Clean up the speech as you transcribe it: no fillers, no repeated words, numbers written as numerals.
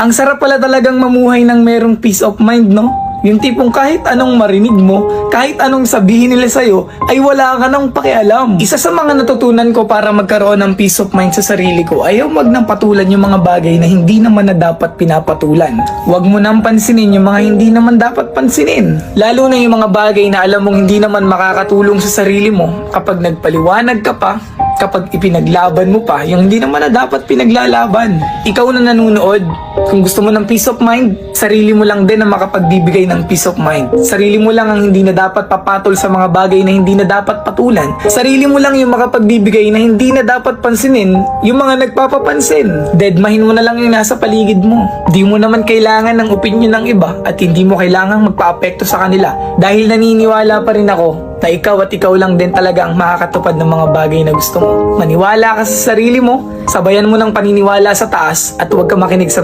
Ang sarap pala talagang mamuhay ng merong peace of mind, no? Yung tipong kahit anong marinig mo, kahit anong sabihin nila sa'yo, ay wala ka nang pakialam. Isa sa mga natutunan ko para magkaroon ng peace of mind sa sarili ko, ayaw magnampatulan yung mga bagay na hindi naman na dapat pinapatulan. Huwag mo nang pansinin yung mga hindi naman dapat pansinin. Lalo na yung mga bagay na alam mong hindi naman makakatulong sa sarili mo kapag nagpaliwanag ka pa, kapag ipinaglaban mo pa yung hindi naman na dapat pinaglalaban. Ikaw na nanonood, kung gusto mo ng peace of mind, sarili mo lang din ang makapagbibigay ng peace of mind. Sarili mo lang ang hindi na dapat papatol sa mga bagay na hindi na dapat patulan. Sarili mo lang yung makapagbibigay na hindi na dapat pansinin yung mga nagpapapansin. Deadmahin mo na lang yung nasa paligid mo. Di mo naman kailangan ng opinion ng iba at hindi mo kailangang magpa-apekto sa kanila. Dahil naniniwala pa rin ako na ikaw at ikaw lang din talaga ang makakatupad ng mga bagay na gusto mo. Maniwala ka sa sarili mo, sabayan mo ng paniniwala sa taas at huwag ka makinig sa